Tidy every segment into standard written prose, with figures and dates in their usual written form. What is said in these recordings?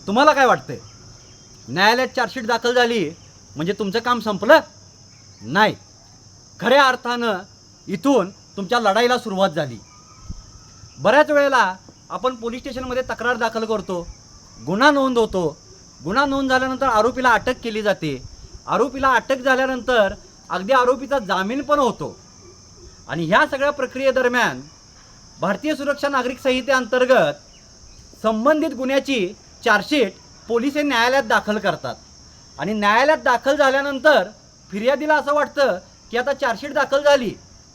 तुम्हाला काय वाटतंय? न्यायालयात चार्जशीट दाखल झाली म्हणजे तुमचं काम संपलं? नाही, खऱ्या अर्थानं इथून तुमच्या लढाईला सुरुवात झाली. बऱ्याच वेळेला आपण पोलीस स्टेशनमध्ये तक्रार दाखल करतो, गुन्हा नोंद होतो. गुन्हा नोंद झाल्यानंतर आरोपीला अटक केली जाते. आरोपीला अटक झाल्यानंतर अगदी आरोपीचा जामीन पण होतो. आणि ह्या सगळ्या प्रक्रियेदरम्यान भारतीय सुरक्षा नागरिक संहितेअंतर्गत संबंधित गुन्ह्याची चार्जशीट पोलीस हे न्यायालयात दाखल करतात. आणि न्यायालयात दाखल झाल्यानंतर फिर्यादीला असं वाटतं की आता चार्जशीट दाखल झाली,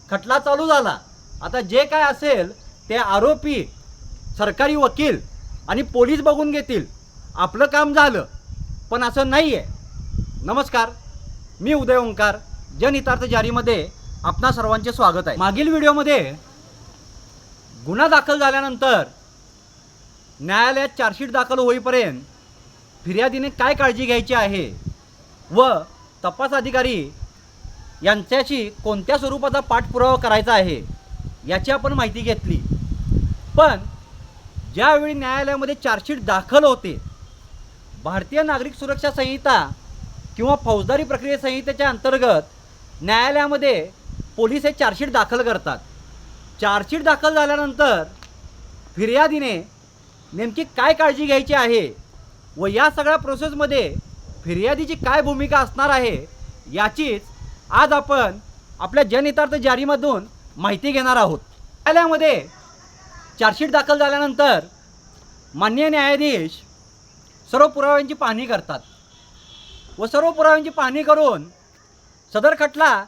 खटला चालू झाला, आता जे काय असेल ते आरोपी, सरकारी वकील आणि पोलीस बघून घेतील, आपलं काम झालं. पण असं नाही आहे. नमस्कार, मी उदय ओंकार, जनहितार्थ जारीमध्ये आपणा सर्वांचे स्वागत आहे. मागील व्हिडिओमध्ये गुन्हा दाखल झाल्यानंतर न्यायालयात चार्जशीट दाखल होईपर्यंत फिर्यादीने काय काळजी घ्यायची आहे व तपास अधिकारी यांच्याशी कोणत्या स्वरूपाचा पाठपुरावा करायचा आहे याची आपण माहिती घेतली. पण ज्यावेळी न्यायालयामध्ये चार्जशीट दाखल होते, भारतीय नागरिक सुरक्षा संहिता किंवा फौजदारी प्रक्रिया संहितेच्या अंतर्गत न्यायालयामध्ये पोलीस हे चार्जशीट दाखल करतात. चार्जशीट दाखल झाल्यानंतर फिर्यादीने नेमकी काय काळजी घ्यायची आहे व या सगळ्या प्रोसेसमध्ये फिर्यादीची काय भूमिका असणार आहे याचीच आज आपण आपल्या जनहितार्थ जारीमधून माहिती घेणार आहोत. न्यायालयामध्ये चार्जशीट दाखल झाल्यानंतर माननीय न्यायाधीश सर्व पुराव्यांची पाहणी करतात व सर्व पुराव्यांची पाहणी करून सदर खटला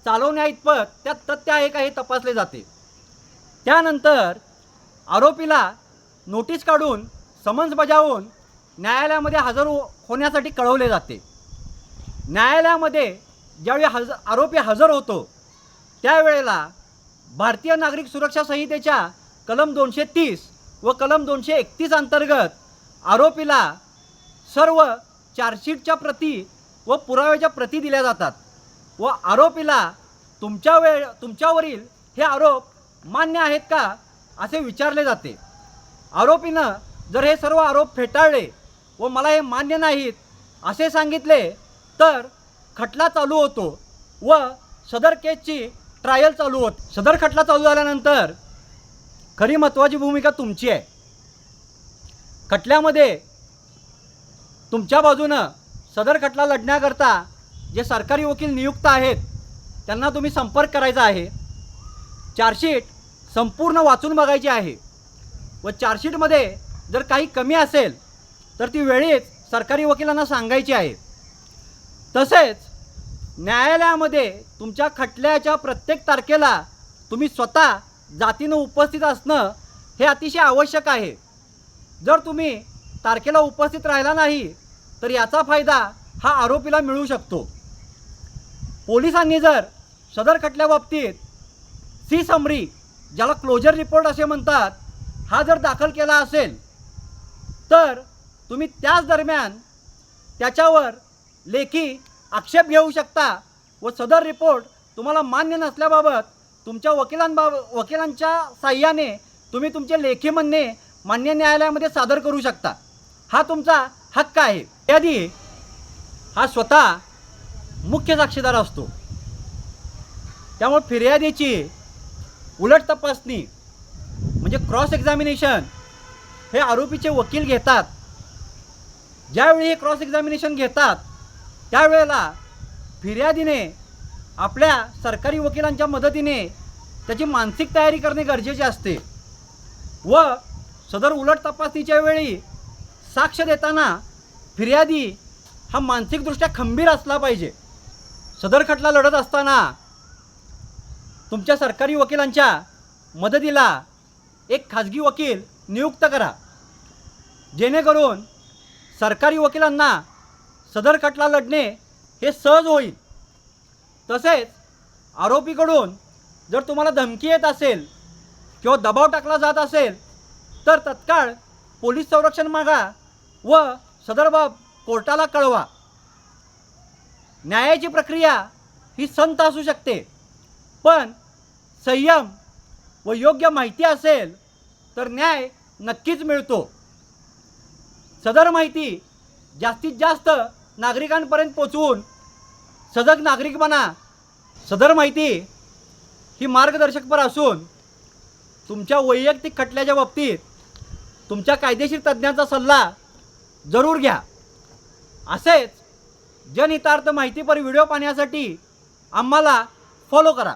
चालवण्याइतपत त्यात तथ्य आहे का हे तपासले जाते. त्यानंतर आरोपीला नोटीस काढून समन्स बजावून न्यायालयामध्ये हजर होण्यासाठी कळवले जाते. न्यायालयामध्ये ज्यावेळी आरोपी हजर होतो त्यावेळेला भारतीय नागरिक सुरक्षा संहितेच्या कलम 230 व कलम 231 अंतर्गत आरोपीला सर्व चार्जशीटच्या प्रती व पुराव्याच्या प्रती दिल्या जातात व आरोपीला तुमच्यावरील हे आरोप मान्य आहेत का असे विचारले जाते. आरोपीनं जर हे सर्व आरोप फेटाळले व मला हे मान्य नाहीत असे सांगितले तर खटला चालू होतो व सदर केसची ट्रायल चालू होते. सदर खटला चालू झाल्यानंतर खरी महत्त्वाची भूमिका तुमची आहे. खटल्यामध्ये तुमच्या बाजूनं सदर खटला लढण्याकरता जे सरकारी वकील नियुक्त आहेत त्यांना तुम्ही संपर्क करायचा आहे. चार्जशीट संपूर्ण वाचून बघायची आहे व चार्जशीटमध्ये जर काही कमी असेल तर ती वेळीच सरकारी वकिलांना सांगायची आहे. तसेच न्यायालयामध्ये तुमच्या खटल्याच्या प्रत्येक तारखेला तुम्ही स्वतः जातीनं उपस्थित असणं हे अतिशय आवश्यक आहे. जर तुम्ही तारखेला उपस्थित राहिला नाही तर याचा फायदा हा आरोपीला मिळू शकतो. पोलिसांनी जर सदर खटल्याबाबतीत सी समरी, ज्याला क्लोजर रिपोर्ट असे म्हणतात, हा जर दाखल केला असेल तर तुम्ही त्याच दरम्यान त्याच्यावर लेखी आक्षेप घेऊ शकता व सदर रिपोर्ट तुम्हाला मान्य नसल्याबाबत तुमच्या वकिलांच्या साह्याने तुम्ही तुमचे लेखी म्हणणे मान्य न्यायालयामध्ये सादर करू शकता. हा तुमचा हक्क आहे. यादी हा स्वतः मुख्य साक्षीदार असतो. त्यामुळे फिर्यादीची उलट तपासणी म्हणजे क्रॉस एक्झामिनेशन हे आरोपीचे वकील घेतात. ज्यावेळी हे क्रॉस एक्झामिनेशन घेतात त्यावेळेला फिर्यादीने आपल्या सरकारी वकिलांच्या मदतीने त्याची मानसिक तयारी करणे गरजेचे असते व सदर उलट तपासणीच्या वेळी साक्ष देताना फिर्यादी हा मानसिकदृष्ट्या खंबीर असला पाहिजे. सदर खटला लढत असताना तुमच्या सरकारी वकिलांच्या मदतीला एक खाजगी वकील नियुक्त करा, जेणेकरून सरकारी वकिलांना सदर खटला लढणे हे सहज होईल. तसेच आरोपीकडून जर तुम्हाला धमकी येत असेल किंवा दबाव टाकला जात असेल तर तत्काळ पोलीस संरक्षण मागा व सदर बाब कोर्टाला कळवा. न्यायाची प्रक्रिया ही संत असू शकते, पण संयम व योग्य माहिती असेल तर न्याय नक्कीच मिळतो. सदर माहिती जास्तीत जास्त नागरिकांपर्यंत पोचवून सजग नागरिक बना. सदर माहिती ही मार्गदर्शकपर असून तुमच्या वैयक्तिक खटल्याच्या बाबतीत तुमच्या कायदेशीर तज्ज्ञांचा सल्ला जरूर घ्या. असेच जनहितार्थ माहितीपर व्हिडिओ पाहण्यासाठी आम्हाला फॉलो करा.